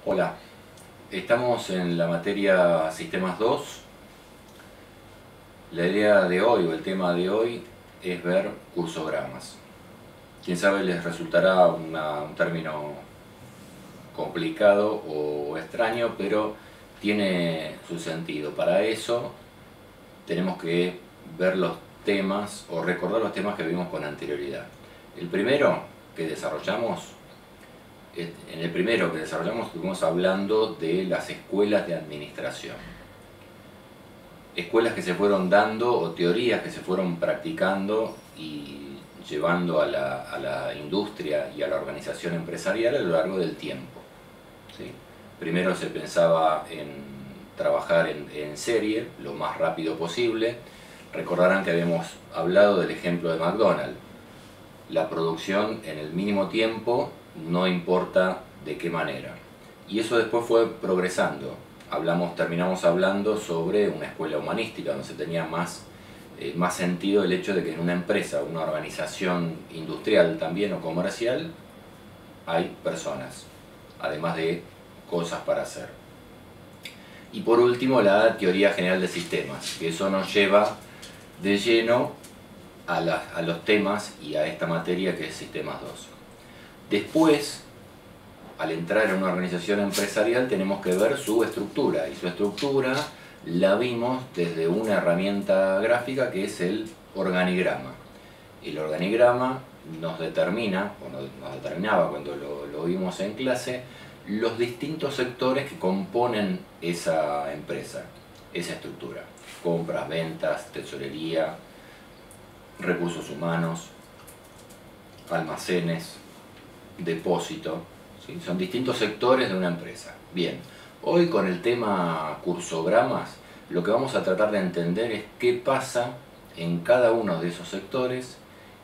Hola, estamos en la materia Sistemas 2. La idea de hoy o el tema de hoy es ver cursogramas. Quién sabe les resultará un término complicado o extraño, pero tiene su sentido. Para eso tenemos que ver los temas o recordar los temas que vimos con anterioridad. El primero que desarrollamos En el primero que desarrollamos estuvimos hablando de las escuelas de administración. Escuelas que se fueron dando o teorías que se fueron practicando y llevando a la industria y a la organización empresarial a lo largo del tiempo. ¿Sí? Primero se pensaba en trabajar en serie lo más rápido posible. Recordarán que habíamos hablado del ejemplo de McDonald's. La producción en el mínimo tiempo, no importa de qué manera. Y eso después fue progresando. Terminamos hablando sobre una escuela humanística, donde se tenía más sentido el hecho de que en una empresa, una organización industrial también o comercial, hay personas, además de cosas para hacer. Y por último, la teoría general de sistemas, que eso nos lleva de lleno a los temas y a esta materia que es Sistemas 2. Después, al entrar en una organización empresarial, tenemos que ver su estructura, y su estructura la vimos desde una herramienta gráfica que es el organigrama. El organigrama nos determina, o nos determinaba cuando lo vimos en clase, los distintos sectores que componen esa empresa, esa estructura: compras, ventas, tesorería, recursos humanos, almacenes, depósito. ¿Sí? Son distintos sectores de una empresa. Bien, hoy con el tema cursogramas, lo que vamos a tratar de entender es qué pasa en cada uno de esos sectores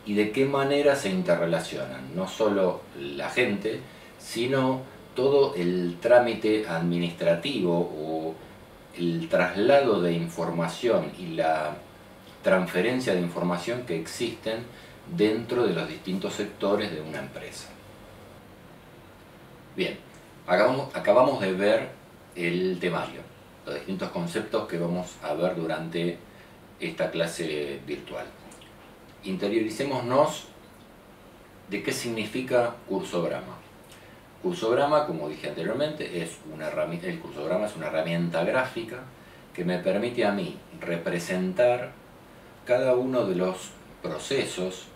y de qué manera se interrelacionan, no solo la gente, sino todo el trámite administrativo o el traslado de información y la transferencia de información que existen dentro de los distintos sectores de una empresa. Bien, acabamos de ver el temario, los distintos conceptos que vamos a ver durante esta clase virtual. Interioricémonos de qué significa cursograma. Cursograma, como dije anteriormente, el cursograma es una herramienta gráfica que me permite a mí representar cada uno de los procesos,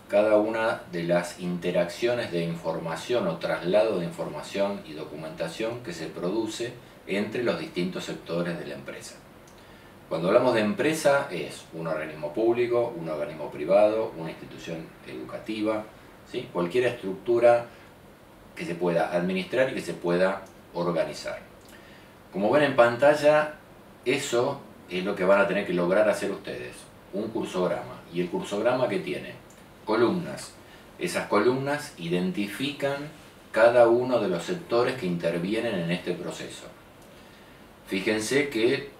cada una de las interacciones de información o traslado de información y documentación que se produce entre los distintos sectores de la empresa. Cuando hablamos de empresa, es un organismo público, un organismo privado, una institución educativa, ¿sí? Cualquier estructura que se pueda administrar y que se pueda organizar. Como ven en pantalla, eso es lo que van a tener que lograr hacer ustedes: un cursograma. ¿Y el cursograma qué tiene? Columnas. Esas columnas identifican cada uno de los sectores que intervienen en este proceso. Fíjense que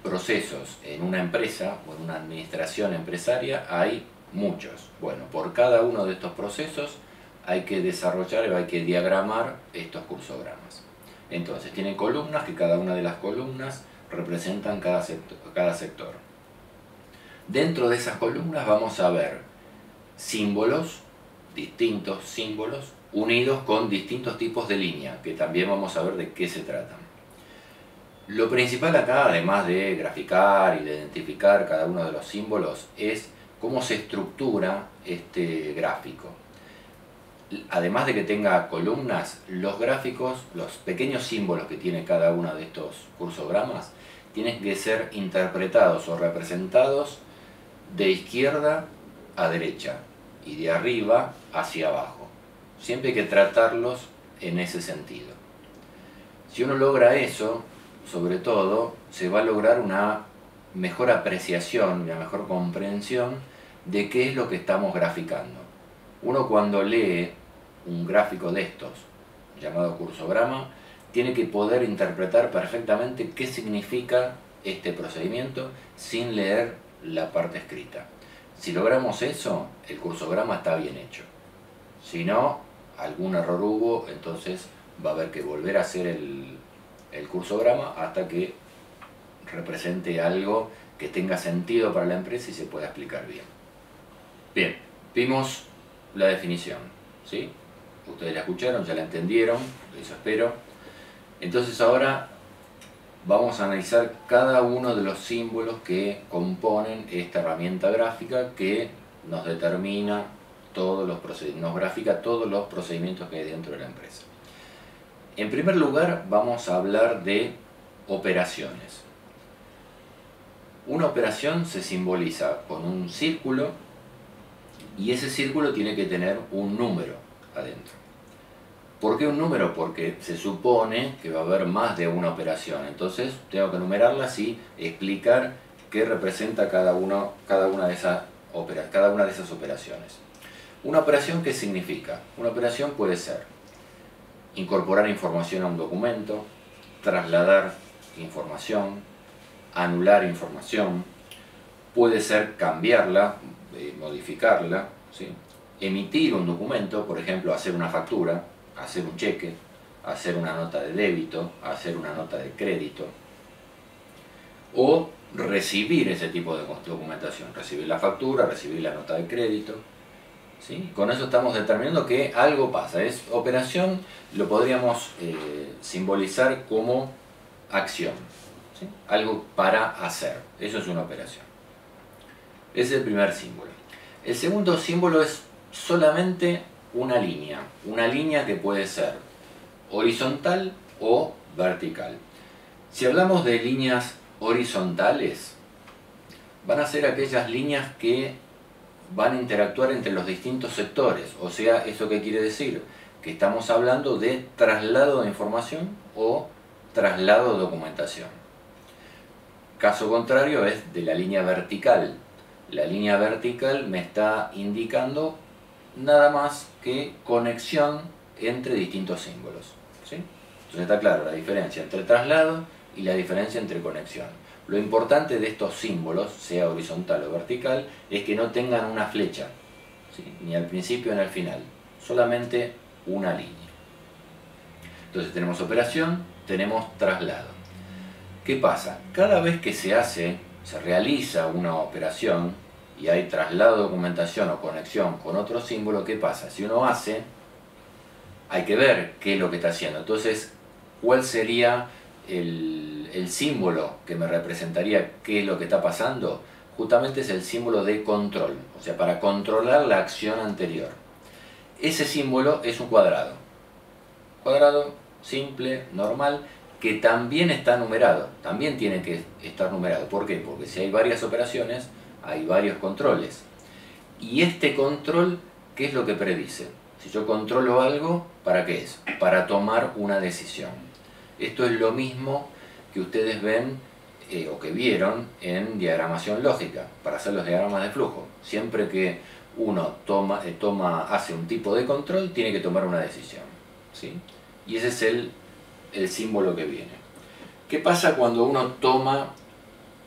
procesos en una empresa o en una administración empresaria hay muchos. Bueno, por cada uno de estos procesos hay que desarrollar o hay que diagramar estos cursogramas. Entonces, tienen columnas, que cada una de las columnas representan cada sector. Dentro de esas columnas vamos a ver símbolos, distintos símbolos, unidos con distintos tipos de línea, que también vamos a ver de qué se tratan. Lo principal acá, además de graficar y de identificar cada uno de los símbolos, es cómo se estructura este gráfico. Además de que tenga columnas, los gráficos, los pequeños símbolos que tiene cada uno de estos cursogramas, tienen que ser interpretados o representados de izquierda a derecha y de arriba hacia abajo. Siempre hay que tratarlos en ese sentido. Si uno logra eso, sobre todo, se va a lograr una mejor apreciación, una mejor comprensión de qué es lo que estamos graficando. Uno, cuando lee un gráfico de estos, llamado cursograma, tiene que poder interpretar perfectamente qué significa este procedimiento sin leer la parte escrita. Si logramos eso, el cursograma está bien hecho. Si no, algún error hubo, entonces va a haber que volver a hacer el cursograma hasta que represente algo que tenga sentido para la empresa y se pueda explicar bien. Bien, vimos la definición, ¿sí? Ustedes la escucharon, ya la entendieron, eso espero. Entonces ahora vamos a analizar cada uno de los símbolos que componen esta herramienta gráfica que nos determina nos grafica todos los procedimientos que hay dentro de la empresa. En primer lugar vamos a hablar de operaciones. Una operación se simboliza con un círculo y ese círculo tiene que tener un número adentro. ¿Por qué un número? Porque se supone que va a haber más de una operación, entonces tengo que numerarlas y explicar qué representa cada una de esas operaciones. ¿Una operación qué significa? Una operación puede ser incorporar información a un documento, trasladar información, anular información, puede ser cambiarla, modificarla, ¿sí? Emitir un documento, por ejemplo, hacer una factura, hacer un cheque, hacer una nota de débito, hacer una nota de crédito, o recibir ese tipo de documentación, recibir la factura, recibir la nota de crédito, ¿sí? Con eso estamos determinando que algo pasa. Operación lo podríamos simbolizar como acción, ¿sí? Algo para hacer, eso es una operación. Ese es el primer símbolo. El segundo símbolo es solamente una línea que puede ser horizontal o vertical. Si hablamos de líneas horizontales, van a ser aquellas líneas que van a interactuar entre los distintos sectores. O sea, ¿eso qué quiere decir? Que estamos hablando de traslado de información o traslado de documentación. Caso contrario es de la línea vertical. La línea vertical me está indicando nada más que conexión entre distintos símbolos, ¿sí? Entonces está claro la diferencia entre traslado y la diferencia entre conexión. Lo importante de estos símbolos, sea horizontal o vertical, es que no tengan una flecha, ¿sí? Ni al principio ni al final, solamente una línea. Entonces tenemos operación, tenemos traslado. ¿Qué pasa? Cada vez que se realiza una operación y hay traslado de documentación o conexión con otro símbolo, ¿qué pasa? Si uno hace, hay que ver qué es lo que está haciendo. Entonces, ¿cuál sería el símbolo que me representaría qué es lo que está pasando? Justamente es el símbolo de control, o sea, para controlar la acción anterior. Ese símbolo es un cuadrado. Cuadrado simple, normal, que también está numerado, también tiene que estar numerado. ¿Por qué? Porque si hay varias operaciones, hay varios controles. Y este control, ¿qué es lo que predice? Si yo controlo algo, ¿para qué es? Para tomar una decisión. Esto es lo mismo que ustedes ven o que vieron en diagramación lógica, para hacer los diagramas de flujo. Siempre que uno hace un tipo de control, tiene que tomar una decisión, ¿sí? Y ese es el símbolo que viene. ¿Qué pasa cuando uno toma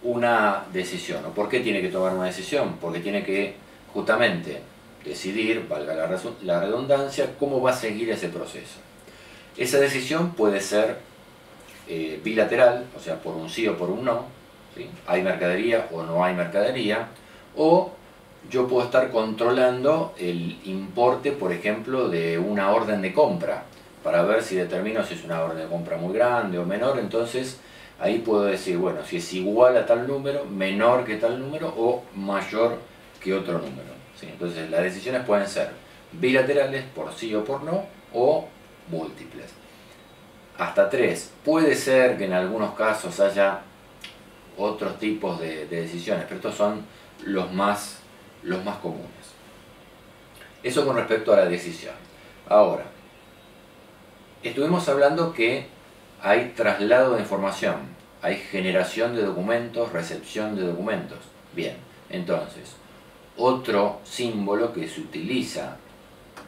una decisión? ¿O por qué tiene que tomar una decisión? Porque tiene que justamente decidir, valga la redundancia, cómo va a seguir ese proceso. Esa decisión puede ser bilateral, o sea, por un sí o por un no, ¿sí? Hay mercadería o no hay mercadería, o yo puedo estar controlando el importe, por ejemplo, de una orden de compra, para ver si determino si es una orden de compra muy grande o menor. Entonces ahí puedo decir, bueno, si es igual a tal número, menor que tal número o mayor que otro número, ¿sí? Entonces las decisiones pueden ser bilaterales, por sí o por no, o múltiples. Hasta 3. Puede ser que en algunos casos haya otros tipos de decisiones, pero estos son los más comunes. Eso con respecto a la decisión. Ahora, estuvimos hablando que hay traslado de información, hay generación de documentos, recepción de documentos. Bien, entonces, otro símbolo que se utiliza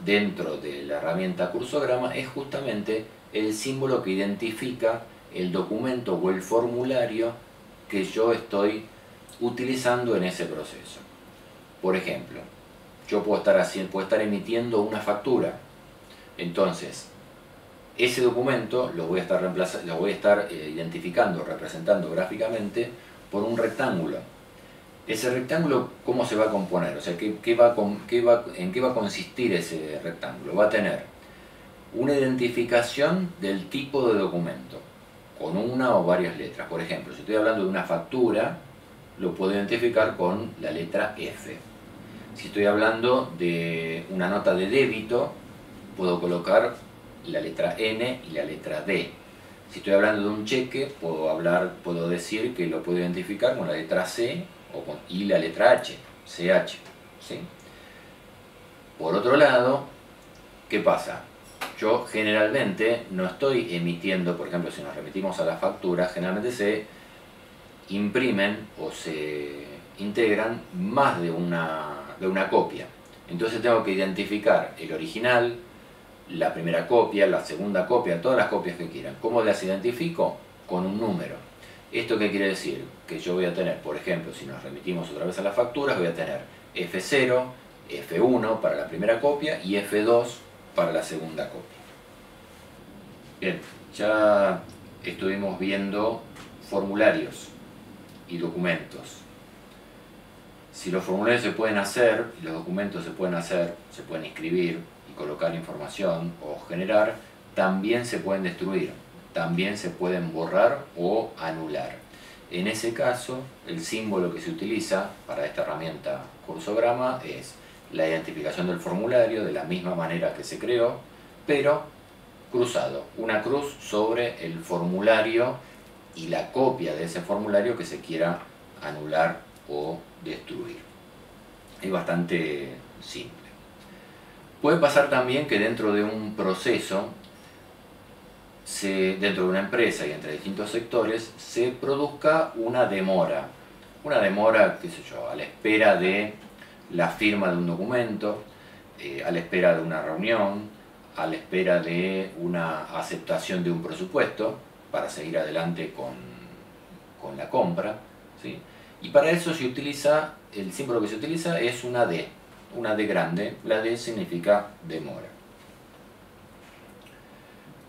dentro de la herramienta cursograma es justamente el símbolo que identifica el documento o el formulario que yo estoy utilizando en ese proceso. Por ejemplo, yo puedo estar emitiendo una factura. Entonces, ese documento lo voy a estar identificando, representando gráficamente por un rectángulo. Ese rectángulo, ¿cómo se va a componer? O sea, ¿en qué va a consistir ese rectángulo? Va a tener una identificación del tipo de documento, con una o varias letras. Por ejemplo, si estoy hablando de una factura, lo puedo identificar con la letra F. Si estoy hablando de una nota de débito, puedo colocar la letra N y la letra D. Si estoy hablando de un cheque, puedo decir que lo puedo identificar con la letra C y la letra H, CH. ¿Sí? Por otro lado, ¿qué pasa? Yo generalmente no estoy emitiendo, por ejemplo, si nos remitimos a la factura, generalmente se imprimen o se integran más de una copia. Entonces tengo que identificar el original, la primera copia, la segunda copia, todas las copias que quieran. ¿Cómo las identifico? Con un número. ¿Esto qué quiere decir? Que yo voy a tener, por ejemplo, si nos remitimos otra vez a las facturas, voy a tener F0, F1 para la primera copia y F2 para la segunda copia. Bien, ya estuvimos viendo formularios y documentos. Si los formularios se pueden hacer y los documentos se pueden hacer, se pueden escribir y colocar información o generar, también se pueden destruir, también se pueden borrar o anular. En ese caso, el símbolo que se utiliza para esta herramienta Cursograma es la identificación del formulario de la misma manera que se creó, pero cruzado, una cruz sobre el formulario y la copia de ese formulario que se quiera anular o destruir. Es bastante simple. Puede pasar también que dentro de un proceso, dentro de una empresa y entre distintos sectores, se produzca una demora. Una demora, qué sé yo, a la espera de la firma de un documento, a la espera de una reunión, a la espera de una aceptación de un presupuesto para seguir adelante con la compra, ¿sí? Y para eso se utiliza, el símbolo que se utiliza es una D grande. La D significa demora.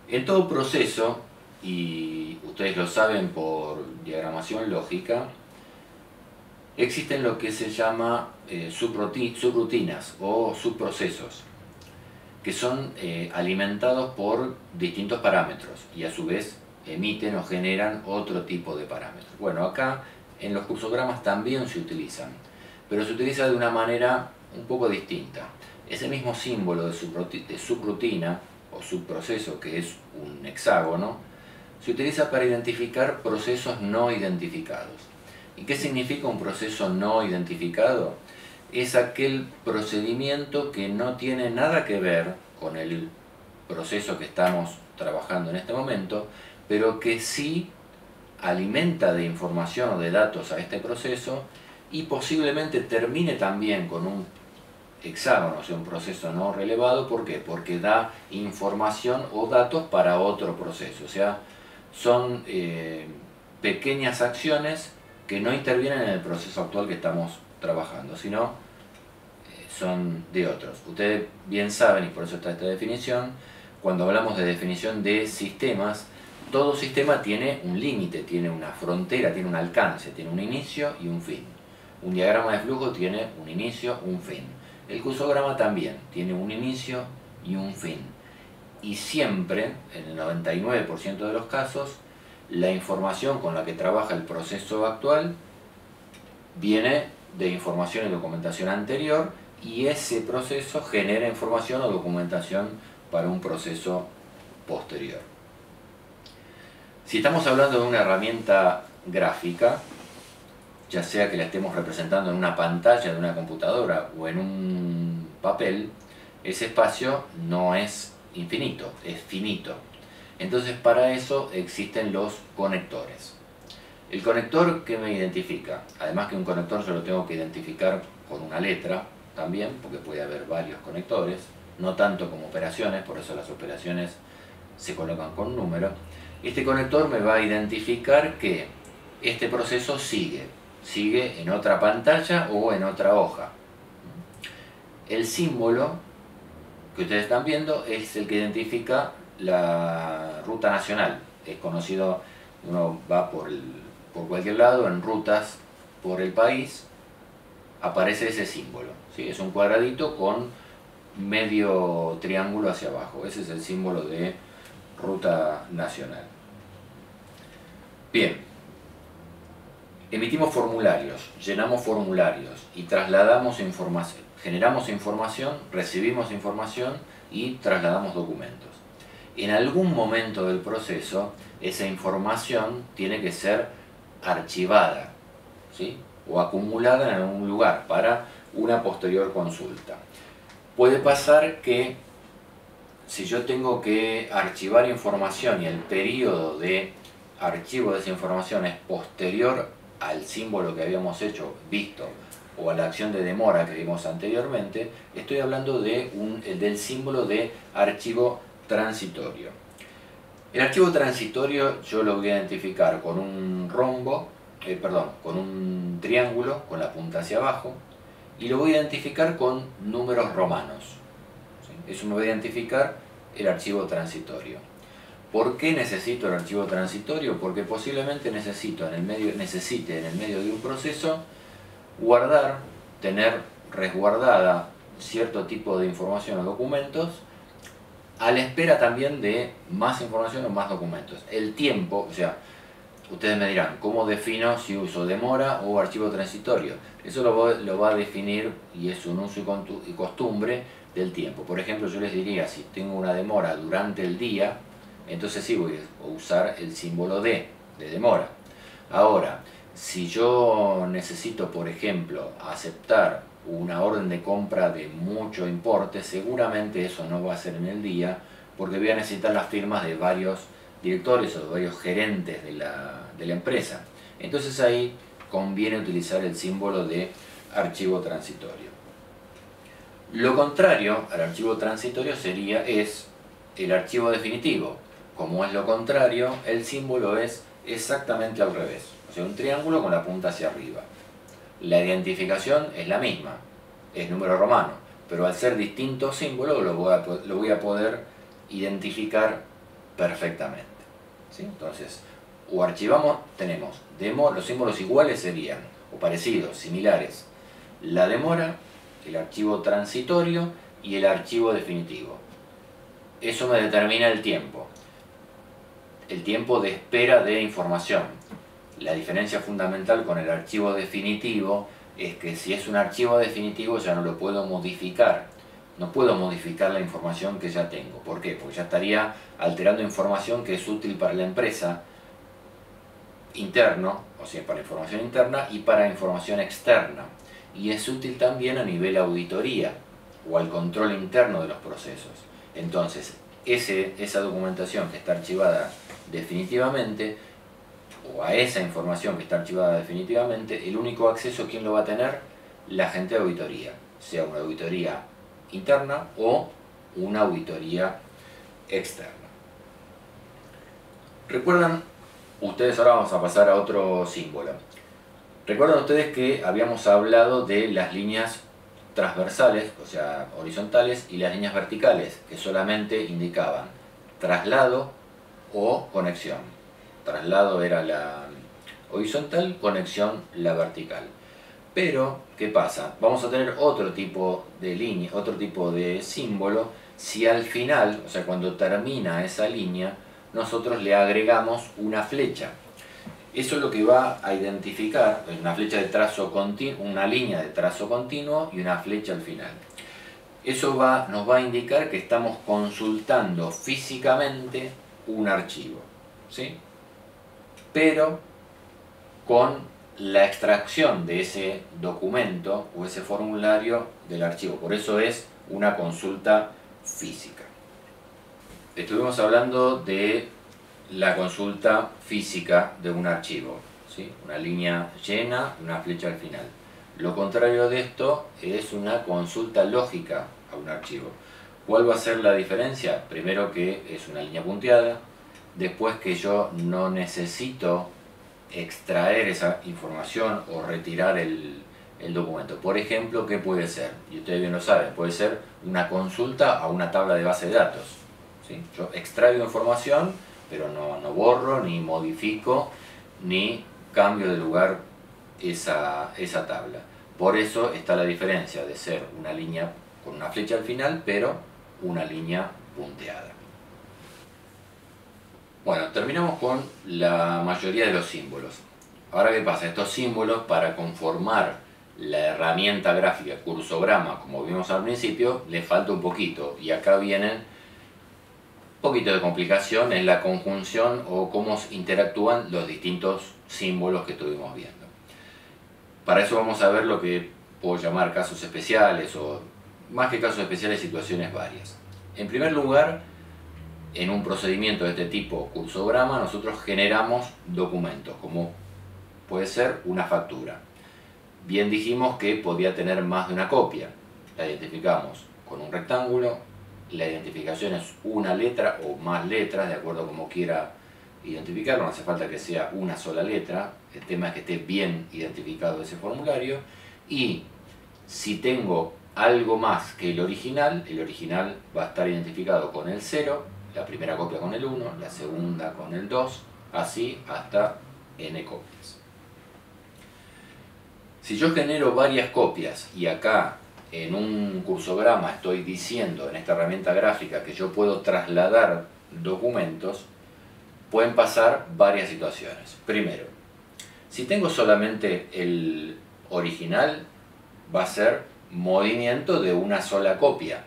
En todo proceso, y ustedes lo saben por diagramación lógica, existen lo que se llama subrutinas o subprocesos, que son alimentados por distintos parámetros y a su vez emiten o generan otro tipo de parámetros. Bueno, acá en los cursogramas también se utilizan, pero se utiliza de una manera un poco distinta. Ese mismo símbolo de subrutina o subproceso, que es un hexágono, se utiliza para identificar procesos no identificados. ¿Y qué significa un proceso no identificado? Es aquel procedimiento que no tiene nada que ver con el proceso que estamos trabajando en este momento, pero que sí alimenta de información o de datos a este proceso y posiblemente termine también con un hexágono, o sea, un proceso no relevado. ¿Por qué? Porque da información o datos para otro proceso. O sea, son pequeñas acciones que no intervienen en el proceso actual que estamos trabajando, sino son de otros. Ustedes bien saben, y por eso está esta definición, cuando hablamos de definición de sistemas, todo sistema tiene un límite, tiene una frontera, tiene un alcance, tiene un inicio y un fin. Un diagrama de flujo tiene un inicio, un fin. El cursograma también tiene un inicio y un fin. Y siempre, en el 99% de los casos, la información con la que trabaja el proceso actual viene de información y documentación anterior, y ese proceso genera información o documentación para un proceso posterior. Si estamos hablando de una herramienta gráfica, ya sea que la estemos representando en una pantalla de una computadora o en un papel, ese espacio no es infinito, es finito. Entonces para eso existen los conectores. El conector, ¿qué me identifica? Además que un conector yo lo tengo que identificar con una letra también, porque puede haber varios conectores, no tanto como operaciones, por eso las operaciones se colocan con número. Este conector me va a identificar que este proceso sigue en otra pantalla o en otra hoja. El símbolo que ustedes están viendo es el que identifica la ruta nacional. Es conocido, uno va por cualquier lado, en rutas por el país, aparece ese símbolo, ¿sí? Es un cuadradito con medio triángulo hacia abajo. Ese es el símbolo de ruta nacional. Bien, emitimos formularios, llenamos formularios y trasladamos información, generamos información, recibimos información y trasladamos documentos. En algún momento del proceso, esa información tiene que ser archivada, ¿sí? O acumulada en algún lugar para una posterior consulta. Puede pasar que si yo tengo que archivar información y el periodo de archivo de esa información es posterior al símbolo que habíamos visto, o a la acción de demora que vimos anteriormente, estoy hablando del símbolo de archivo transitorio. El archivo transitorio yo lo voy a identificar con un con un triángulo con la punta hacia abajo, y lo voy a identificar con números romanos, ¿sí? Eso me va a identificar el archivo transitorio. ¿Por qué necesito el archivo transitorio? Porque posiblemente necesite en el medio de un proceso tener resguardada cierto tipo de información o documentos, a la espera también de más información o más documentos. El tiempo, o sea, ustedes me dirán, ¿cómo defino si uso demora o archivo transitorio? Eso lo va a definir, y es un uso y costumbre del tiempo. Por ejemplo, yo les diría, si tengo una demora durante el día, entonces sí voy a usar el símbolo de demora. Ahora, si yo necesito, por ejemplo, aceptar una orden de compra de mucho importe, seguramente eso no va a ser en el día, porque voy a necesitar las firmas de varios directores o de varios gerentes de la empresa. Entonces ahí conviene utilizar el símbolo de archivo transitorio. Lo contrario al archivo transitorio es el archivo definitivo. Como es lo contrario, el símbolo es exactamente al revés, o sea, un triángulo con la punta hacia arriba. La identificación es la misma, es número romano, pero al ser distintos símbolos lo voy a poder identificar perfectamente, ¿sí? Entonces, o archivamos, tenemos los símbolos iguales serían, o parecidos, similares, la demora, el archivo transitorio y el archivo definitivo. Eso me determina el tiempo de espera de información. La diferencia fundamental con el archivo definitivo es que si es un archivo definitivo ya no lo puedo modificar. No puedo modificar la información que ya tengo. ¿Por qué? Porque ya estaría alterando información que es útil para la empresa interno, o sea, para información interna y para información externa. Y es útil también a nivel auditoría o al control interno de los procesos. Entonces, esa documentación que está archivada definitivamente, o a esa información que está archivada definitivamente, el único acceso, ¿quién lo va a tener? La gente de auditoría, sea una auditoría interna o una auditoría externa. ¿Recuerdan ustedes? Ahora vamos a pasar a otro símbolo. ¿Recuerdan ustedes que habíamos hablado de las líneas transversales, o sea, horizontales, y las líneas verticales, que solamente indicaban traslado o conexión? Traslado era la horizontal, conexión la vertical. Pero, ¿qué pasa? Vamos a tener otro tipo de línea, otro tipo de símbolo, si al final, o sea, cuando termina esa línea, nosotros le agregamos una flecha. Eso es lo que va a identificar, una flecha de trazo continuo, una línea de trazo continuo y una flecha al final. Eso nos va a indicar que estamos consultando físicamente un archivo, ¿sí? Pero con la extracción de ese documento o ese formulario del archivo. Por eso es una consulta física. Estuvimos hablando de la consulta física de un archivo, ¿sí? Una línea llena y una flecha al final. Lo contrario de esto es una consulta lógica a un archivo. ¿Cuál va a ser la diferencia? Primero, que es una línea punteada. Después, que yo no necesito extraer esa información o retirar el documento. Por ejemplo, ¿qué puede ser? Y ustedes bien lo saben, puede ser una consulta a una tabla de base de datos. ¿sí? Yo extraigo información, pero no borro, ni modifico, ni cambio de lugar esa tabla. Por eso está la diferencia de ser una línea con una flecha al final, pero una línea punteada. Bueno, terminamos con la mayoría de los símbolos. Ahora, ¿qué pasa? Estos símbolos, para conformar la herramienta gráfica cursograma, como vimos al principio, le falta un poquito. Y acá vienen un poquito de complicación en la conjunción o cómo interactúan los distintos símbolos que estuvimos viendo. Para eso vamos a ver lo que puedo llamar casos especiales, o más que casos especiales, situaciones varias. En primer lugar, en un procedimiento de este tipo, cursograma, nosotros generamos documentos, como puede ser una factura. Bien dijimos que podía tener más de una copia. La identificamos con un rectángulo, la identificación es una letra o más letras, de acuerdo a como quiera identificarlo, no hace falta que sea una sola letra, el tema es que esté bien identificado ese formulario. Y si tengo algo más que el original va a estar identificado con el 0, la primera copia con el 1, la segunda con el 2, así hasta n copias. Si yo genero varias copias y acá en un cursograma estoy diciendo en esta herramienta gráfica que yo puedo trasladar documentos, pueden pasar varias situaciones. Primero, si tengo solamente el original, va a ser movimiento de una sola copia.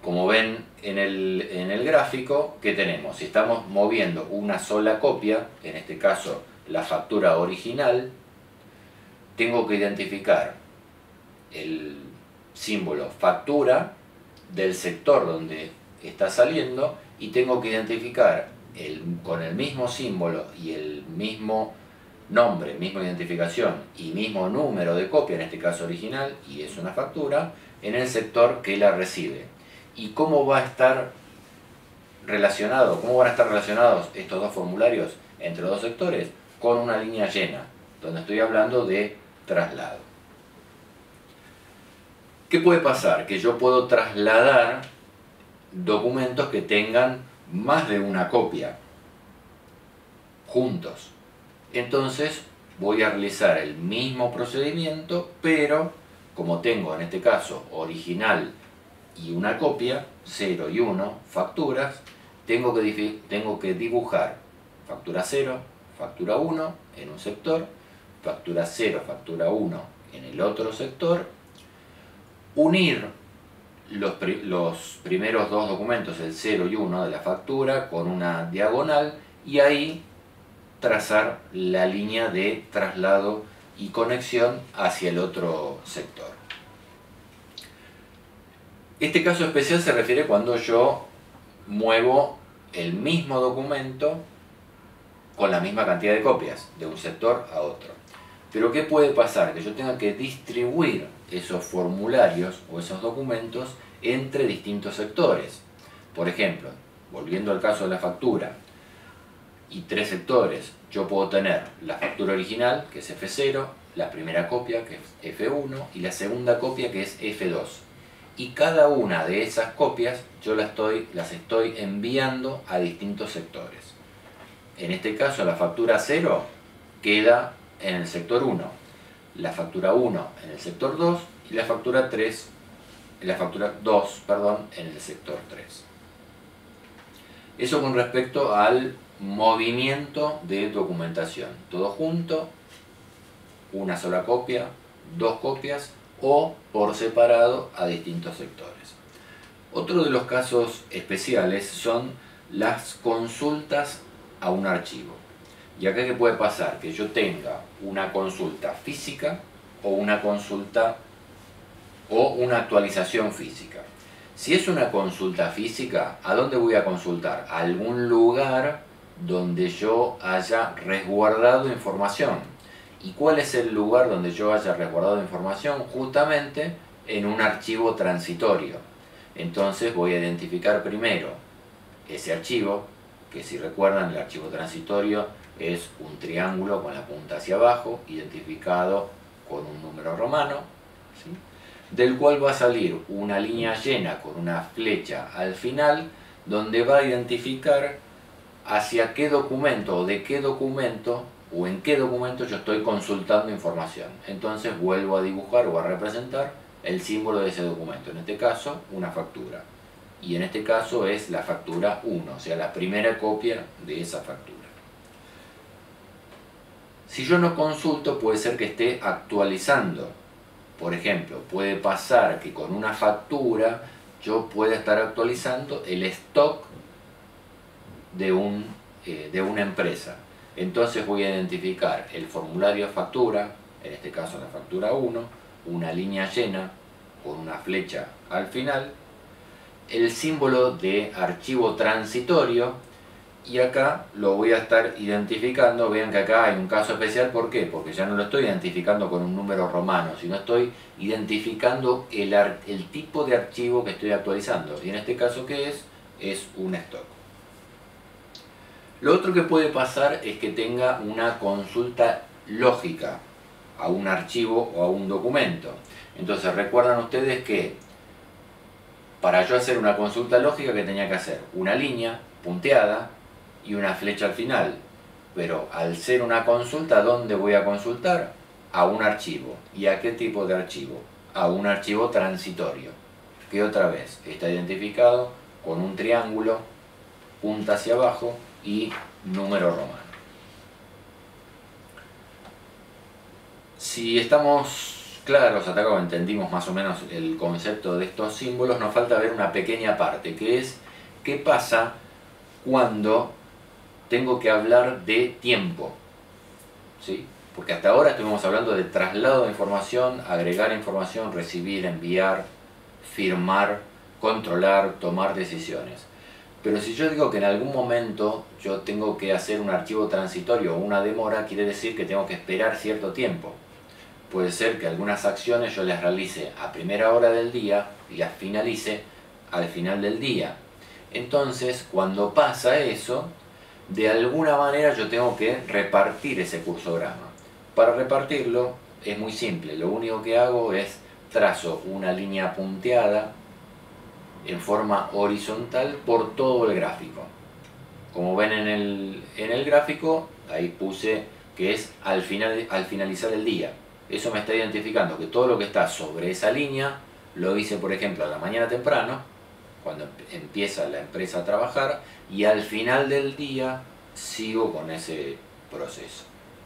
Como ven en el gráfico, ¿qué tenemos? Si estamos moviendo una sola copia, en este caso la factura original, tengo que identificar el símbolo factura del sector donde está saliendo y tengo que identificar con el mismo símbolo y el mismo nombre, misma identificación y mismo número de copia, en este caso original, y es una factura, en el sector que la recibe. ¿Y cómo va a estar relacionado? ¿Cómo van a estar relacionados estos dos formularios entre los dos sectores? Con una línea llena, donde estoy hablando de traslado. ¿Qué puede pasar? Que yo puedo trasladar documentos que tengan más de una copia juntos. Entonces voy a realizar el mismo procedimiento, pero como tengo en este caso original y una copia, 0 y 1, facturas, tengo que dibujar factura 0, factura 1 en un sector, factura 0, factura 1 en el otro sector, unir los primeros dos documentos, el 0 y 1 de la factura, con una diagonal y ahí trazar la línea de traslado y conexión hacia el otro sector. Este caso especial se refiere cuando yo muevo el mismo documento con la misma cantidad de copias de un sector a otro. Pero ¿qué puede pasar? Que yo tenga que distribuir esos formularios o esos documentos entre distintos sectores. Por ejemplo, volviendo al caso de la factura y tres sectores, yo puedo tener la factura original, que es F0, la primera copia, que es F1, y la segunda copia, que es F2. Y cada una de esas copias yo las estoy enviando a distintos sectores. En este caso, la factura 0 queda en el sector 1, la factura 1 en el sector 2 y la factura 2, en el sector 3. Eso con respecto al movimiento de documentación. Todo junto, una sola copia, dos copias o por separado a distintos sectores. Otro de los casos especiales son las consultas a un archivo. Y acá, ¿qué puede pasar? Que yo tenga una consulta física o una consulta o una actualización física. Si es una consulta física, ¿a dónde voy a consultar? A algún lugar donde yo haya resguardado información. ¿Y cuál es el lugar donde yo haya resguardado información? Justamente en un archivo transitorio. Entonces voy a identificar primero ese archivo, que si recuerdan, el archivo transitorio es un triángulo con la punta hacia abajo, identificado con un número romano, ¿sí?, del cual va a salir una línea llena con una flecha al final, donde va a identificar hacia qué documento o de qué documento o en qué documento yo estoy consultando información. Entonces vuelvo a dibujar o a representar el símbolo de ese documento, en este caso una factura. Y en este caso es la factura 1, o sea, la primera copia de esa factura. Si yo no consulto, puede ser que esté actualizando. Por ejemplo, puede pasar que con una factura yo pueda estar actualizando el stock de una empresa. Entonces voy a identificar el formulario de factura, en este caso la factura 1, una línea llena con una flecha al final, el símbolo de archivo transitorio, y acá lo voy a estar identificando. Vean que acá hay un caso especial. ¿Por qué? Porque ya no lo estoy identificando con un número romano, sino estoy identificando el tipo de archivo que estoy actualizando. Y en este caso, ¿qué es? Es un stock. Lo otro que puede pasar es que tenga una consulta lógica a un archivo o a un documento. Entonces, recuerdan ustedes que para yo hacer una consulta lógica, ¿qué tenía que hacer? Una línea punteada y una flecha al final. Pero al ser una consulta, ¿dónde voy a consultar? A un archivo. ¿Y a qué tipo de archivo? A un archivo transitorio, que otra vez está identificado con un triángulo, punta hacia abajo y número romano. Si estamos claros, hasta acá entendimos más o menos el concepto de estos símbolos, nos falta ver una pequeña parte, que es qué pasa cuando tengo que hablar de tiempo, ¿sí? Porque hasta ahora estuvimos hablando de traslado de información, agregar información, recibir, enviar, firmar, controlar, tomar decisiones. Pero si yo digo que en algún momento yo tengo que hacer un archivo transitorio o una demora, quiere decir que tengo que esperar cierto tiempo. Puede ser que algunas acciones yo las realice a primera hora del día y las finalice al final del día. Entonces, cuando pasa eso, de alguna manera yo tengo que repartir ese cursograma. Para repartirlo es muy simple, lo único que hago es trazo una línea punteada en forma horizontal por todo el gráfico. Como ven en el gráfico, ahí puse que es al finalizar el día. Eso me está identificando que todo lo que está sobre esa línea lo hice, por ejemplo, a la mañana temprano, cuando empieza la empresa a trabajar, y al final del día sigo con ese proceso.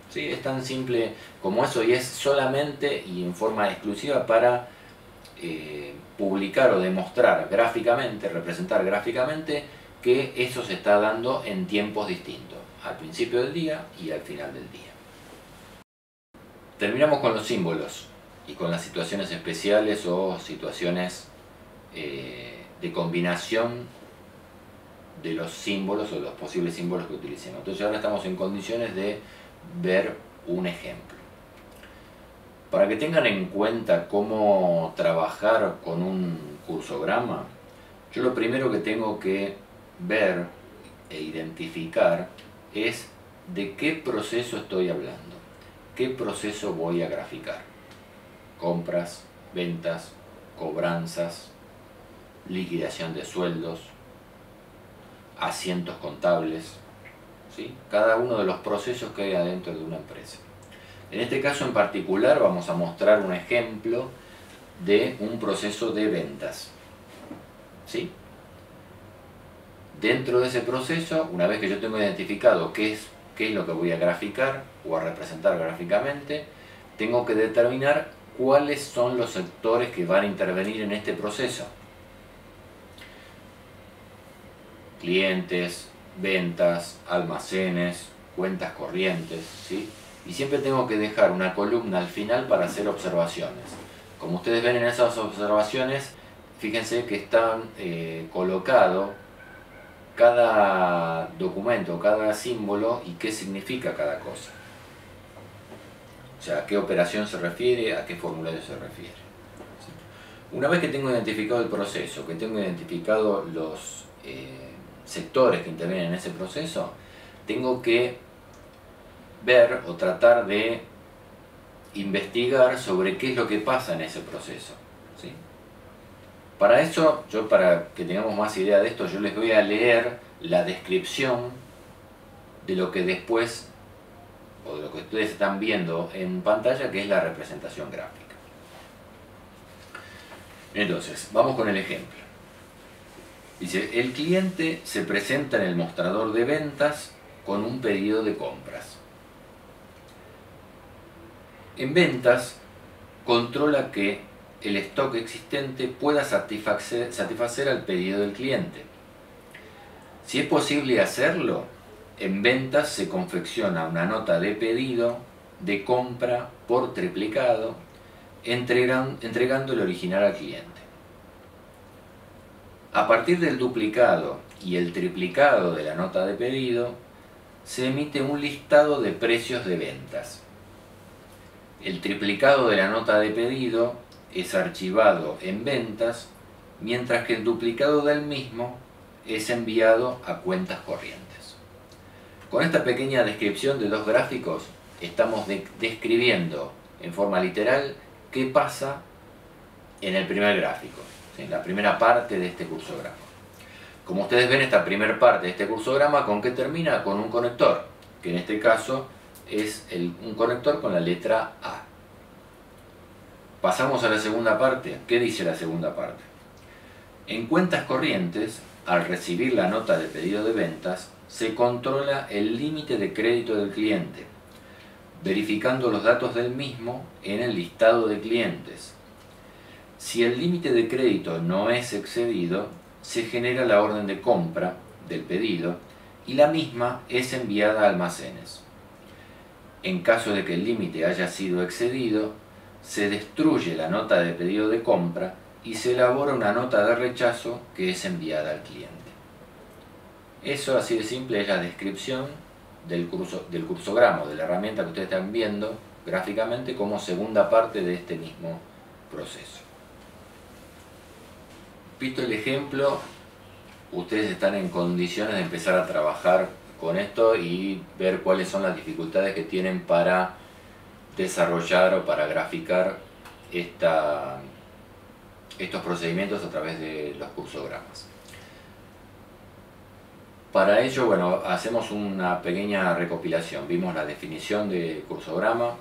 ¿Sí? Es tan simple como eso, y es solamente y en forma exclusiva para publicar o demostrar gráficamente, representar gráficamente que eso se está dando en tiempos distintos, al principio del día y al final del día. Terminamos con los símbolos y con las situaciones especiales o situaciones de combinación de los símbolos o los posibles símbolos que utilicemos. Entonces ahora estamos en condiciones de ver un ejemplo. Para que tengan en cuenta cómo trabajar con un cursograma, yo lo primero que tengo que ver e identificar es de qué proceso estoy hablando, qué proceso voy a graficar. Compras, ventas, cobranzas, liquidación de sueldos, asientos contables, ¿sí? Cada uno de los procesos que hay adentro de una empresa. En este caso en particular vamos a mostrar un ejemplo de un proceso de ventas, ¿sí? Dentro de ese proceso, una vez que yo tengo identificado qué es lo que voy a graficar o a representar gráficamente, tengo que determinar cuáles son los sectores que van a intervenir en este proceso. Clientes, ventas, almacenes, cuentas corrientes, ¿sí? Y siempre tengo que dejar una columna al final para hacer observaciones. Como ustedes ven en esas observaciones, fíjense que están colocados cada documento, cada símbolo y qué significa cada cosa. O sea, a qué operación se refiere, a qué formulario se refiere. ¿Sí? Una vez que tengo identificado el proceso, que tengo identificado los sectores que intervienen en ese proceso, tengo que ver o tratar de investigar sobre qué es lo que pasa en ese proceso, ¿sí? Para eso, para que tengamos más idea de esto, yo les voy a leer la descripción de lo que después, o de lo que ustedes están viendo en pantalla, que es la representación gráfica. Entonces, vamos con el ejemplo. Dice, el cliente se presenta en el mostrador de ventas con un pedido de compras. En ventas, controla que el stock existente pueda satisfacer al pedido del cliente. Si es posible hacerlo, en ventas se confecciona una nota de pedido de compra por triplicado, entregando el original al cliente. A partir del duplicado y el triplicado de la nota de pedido, se emite un listado de precios de ventas. El triplicado de la nota de pedido es archivado en ventas, mientras que el duplicado del mismo es enviado a cuentas corrientes. Con esta pequeña descripción de dos gráficos, estamos describiendo en forma literal qué pasa en el primer gráfico, en la primera parte de este cursograma. Como ustedes ven, esta primera parte de este cursograma, ¿con qué termina? Con un conector, que en este caso es un conector con la letra A. Pasamos a la segunda parte. ¿Qué dice la segunda parte? En cuentas corrientes, al recibir la nota de pedido de ventas, se controla el límite de crédito del cliente, verificando los datos del mismo en el listado de clientes. Si el límite de crédito no es excedido, se genera la orden de compra del pedido y la misma es enviada a almacenes. En caso de que el límite haya sido excedido, se destruye la nota de pedido de compra y se elabora una nota de rechazo que es enviada al cliente. Eso, así de simple, es la descripción del cursograma, de la herramienta que ustedes están viendo gráficamente como segunda parte de este mismo proceso. Visto el ejemplo, ustedes están en condiciones de empezar a trabajar con esto y ver cuáles son las dificultades que tienen para desarrollar o para graficar estos procedimientos a través de los cursogramas. Para ello, bueno, hacemos una pequeña recopilación. Vimos la definición de cursograma,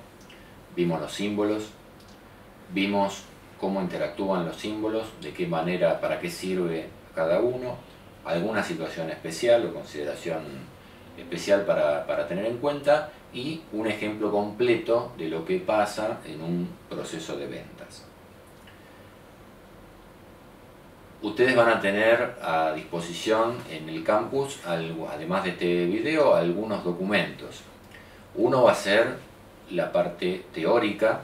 vimos los símbolos, vimos cómo interactúan los símbolos, de qué manera, para qué sirve cada uno, alguna situación especial o consideración especial para tener en cuenta y un ejemplo completo de lo que pasa en un proceso de ventas. Ustedes van a tener a disposición en el campus, además de este video, algunos documentos. Uno va a ser la parte teórica,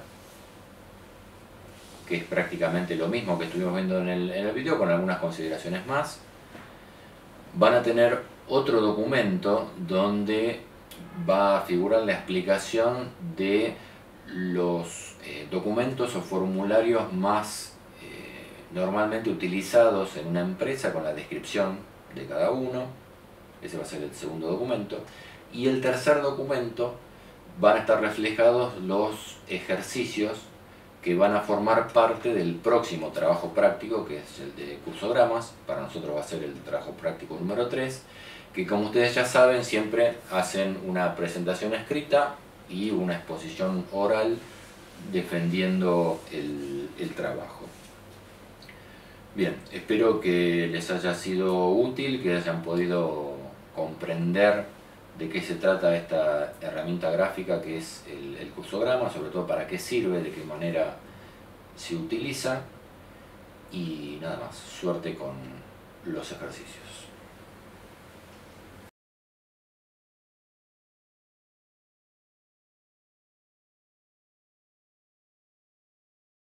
que es prácticamente lo mismo que estuvimos viendo en el video, con algunas consideraciones más. Van a tener otro documento donde va a figurar la explicación de los documentos o formularios más normalmente utilizados en una empresa, con la descripción de cada uno. Ese va a ser el segundo documento. Y el tercer documento van a estar reflejados los ejercicios que van a formar parte del próximo trabajo práctico, que es el de cursogramas. Para nosotros va a ser el trabajo práctico número 3, que como ustedes ya saben, siempre hacen una presentación escrita y una exposición oral defendiendo el trabajo. Bien, espero que les haya sido útil, que hayan podido comprender de qué se trata esta herramienta gráfica que es el cursograma, sobre todo para qué sirve, de qué manera se utiliza, y nada más, suerte con los ejercicios.